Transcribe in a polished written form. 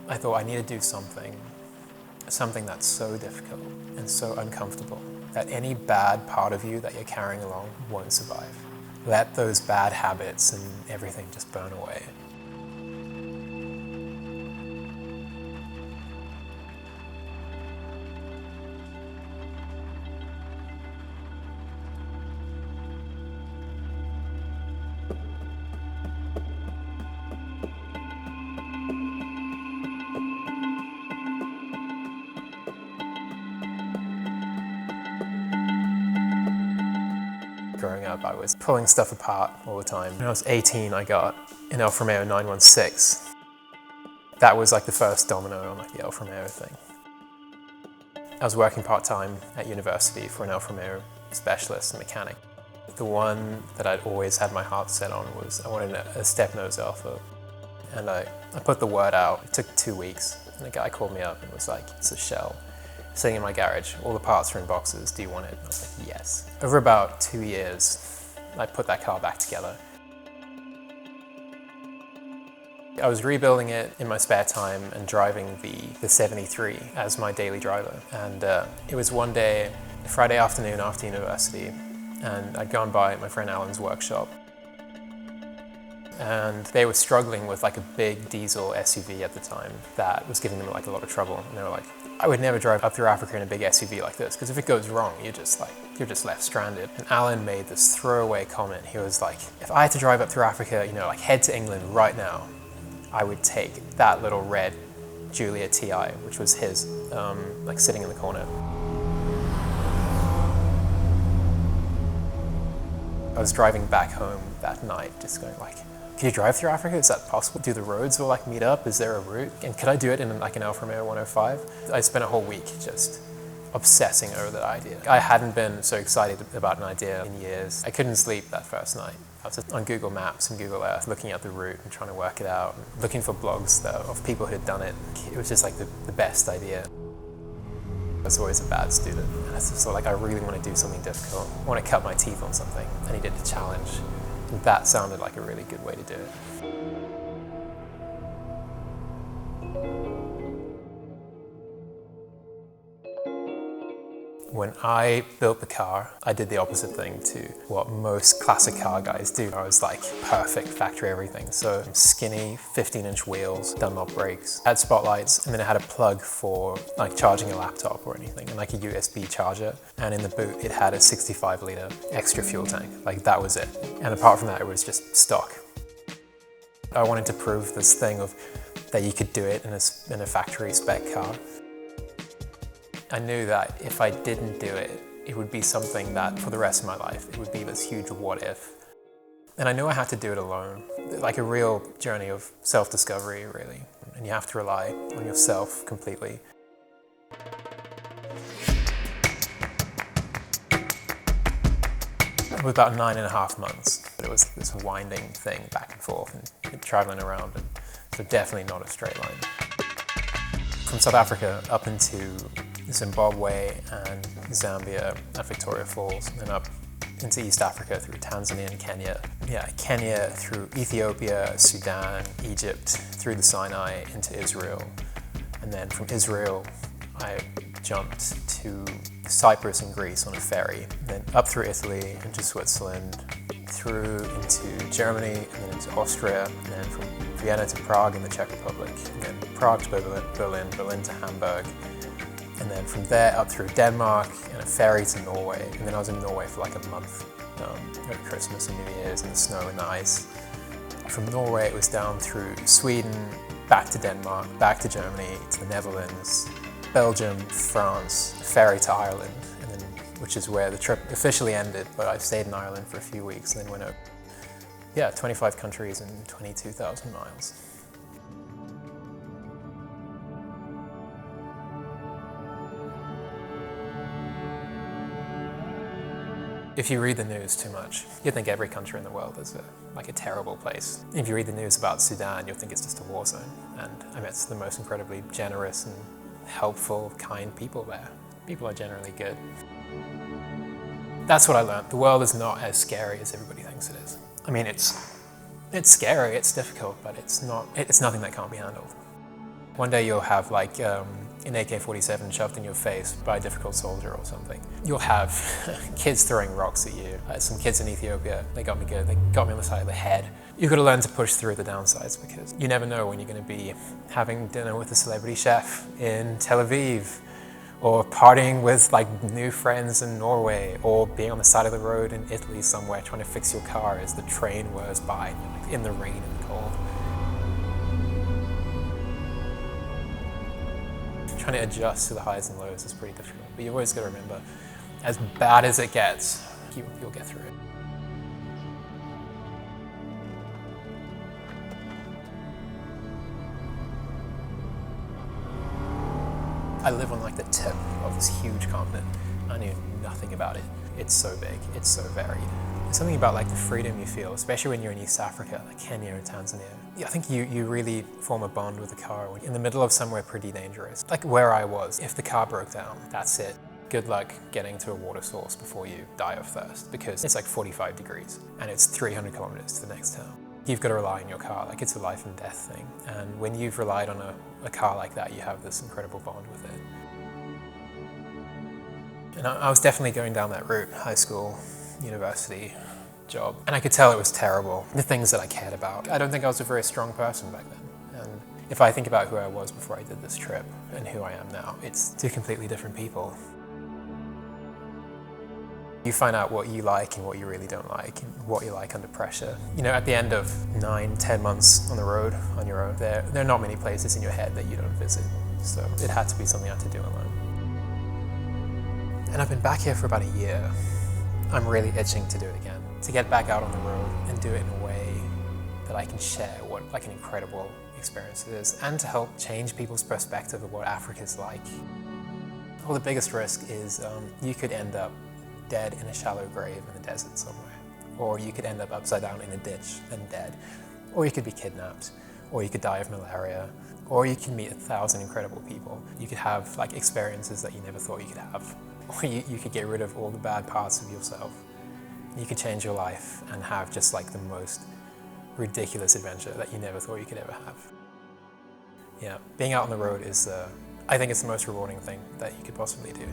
I thought I need to do something that's so difficult and so uncomfortable that any bad part of you that you're carrying along won't survive. Let those bad habits and everything just burn away. Growing up, I was pulling stuff apart all the time. When I was 18, I got an Alfa Romeo 916. That was like the first domino on like the Alfa Romeo thing. I was working part-time at university for an Alfa Romeo specialist and mechanic. The one that I'd always had my heart set on was I wanted a step-nose Alfa. And I put the word out. It took 2 weeks, and a guy called me up and was like, it's a shell sitting in my garage. All the parts are in boxes. Do you want it? And I was like, yes. Over about 2 years, I put that car back together. I was rebuilding it in my spare time and driving the 73 as my daily driver. And it was one day, Friday afternoon after university, and I'd gone by my friend Alan's workshop. And they were struggling with like a big diesel SUV at the time that was giving them like a lot of trouble. And they were like, I would never drive up through Africa in a big SUV like this, because if it goes wrong, you're just left stranded. And Alan made this throwaway comment. He was like, if I had to drive up through Africa, you know, like head to England right now, I would take that little red Giulia TI, which was his, like sitting in the corner. I was driving back home that night, just going like, can you drive through Africa? Is that possible? Do the roads all like meet up? Is there a route? And could I do it in like an Alfa Romeo 105? I spent a whole week just obsessing over that idea. I hadn't been so excited about an idea in years. I couldn't sleep that first night. I was just on Google Maps and Google Earth looking at the route and trying to work it out, and looking for blogs of people who'd done it. It was just like the best idea. I was always a bad student. And I just thought like, I really want to do something difficult. I want to cut my teeth on something. I needed a challenge. And that sounded like a really good way to do it. When I built the car, I did the opposite thing to what most classic car guys do. I was like perfect factory everything. So skinny 15-inch wheels, Dunlop brakes, had spotlights, and then it had a plug for like charging a laptop or anything, and like a USB charger. And in the boot, it had a 65-liter extra fuel tank. Like that was it. And apart from that, it was just stock. I wanted to prove this thing of that you could do it in a factory spec car. I knew that if I didn't do it, it would be something that for the rest of my life, it would be this huge what if. And I knew I had to do it alone, like a real journey of self-discovery, really. And you have to rely on yourself completely. It was about 9.5 months. It was this winding thing back and forth and traveling around, and so definitely not a straight line. From South Africa up into Zimbabwe and Zambia at Victoria Falls, and then up into East Africa through Tanzania and Kenya. Yeah, Kenya through Ethiopia, Sudan, Egypt, through the Sinai into Israel. And then from Israel, I jumped to Cyprus and Greece on a ferry, then up through Italy into Switzerland, through into Germany, and then into Austria, and then from Vienna to Prague in the Czech Republic, and then Prague to Berlin, Berlin to Hamburg. And then from there up through Denmark and a ferry to Norway. And then I was in Norway for like a month over Christmas and New Year's in the snow and the ice. From Norway it was down through Sweden, back to Denmark, back to Germany, to the Netherlands, Belgium, France, ferry to Ireland, and then, which is where the trip officially ended, but I stayed in Ireland for a few weeks and then went over. Yeah, 25 countries and 22,000 miles. If you read the news too much, you think every country in the world is like a terrible place. If you read the news about Sudan, you'll think it's just a war zone. And I met the most incredibly generous and helpful, kind people there. People are generally good. That's what I learned. The world is not as scary as everybody thinks it is. I mean, it's scary, it's difficult, but it's nothing that can't be handled. One day you'll have like an AK-47 shoved in your face by a difficult soldier or something. You'll have kids throwing rocks at you. Some kids in Ethiopia, they got me good. They got me on the side of the head. You've got to learn to push through the downsides because you never know when you're going to be having dinner with a celebrity chef in Tel Aviv, or partying with like new friends in Norway, or being on the side of the road in Italy somewhere trying to fix your car as the train whirs by in the rain and the cold. Trying to adjust to the highs and lows is pretty difficult, but you've always got to remember, as bad as it gets, you'll get through it. I live on like the tip of this huge continent. I knew nothing about it. It's so big, it's so varied. There's something about like the freedom you feel, especially when you're in East Africa, like Kenya and Tanzania. I think you really form a bond with the car when you're in the middle of somewhere pretty dangerous. Like where I was, if the car broke down, that's it. Good luck getting to a water source before you die of thirst, because it's like 45 degrees and it's 300 kilometers to the next town. You've got to rely on your car, like it's a life and death thing. And when you've relied on a car like that, you have this incredible bond with it. And I was definitely going down that route, high school, university, job. And I could tell it was terrible, the things that I cared about. I don't think I was a very strong person back then. And if I think about who I was before I did this trip and who I am now, it's two completely different people. You find out what you like and what you really don't like, and what you like under pressure. You know, at the end of 9-10 months on the road on your own, there are not many places in your head that you don't visit. So it had to be something I had to do alone. And I've been back here for about a year. I'm really itching to do it again, to get back out on the road and do it in a way that I can share what like an incredible experience it is, and to help change people's perspective of what Africa's like. Well, the biggest risk is you could end up dead in a shallow grave in the desert somewhere, or you could end up upside down in a ditch and dead, or you could be kidnapped, or you could die of malaria, or you can meet 1,000 incredible people. You could have like experiences that you never thought you could have, or you could get rid of all the bad parts of yourself. You could change your life and have just like the most ridiculous adventure that you never thought you could ever have. Yeah, being out on the road is, I think it's the most rewarding thing that you could possibly do.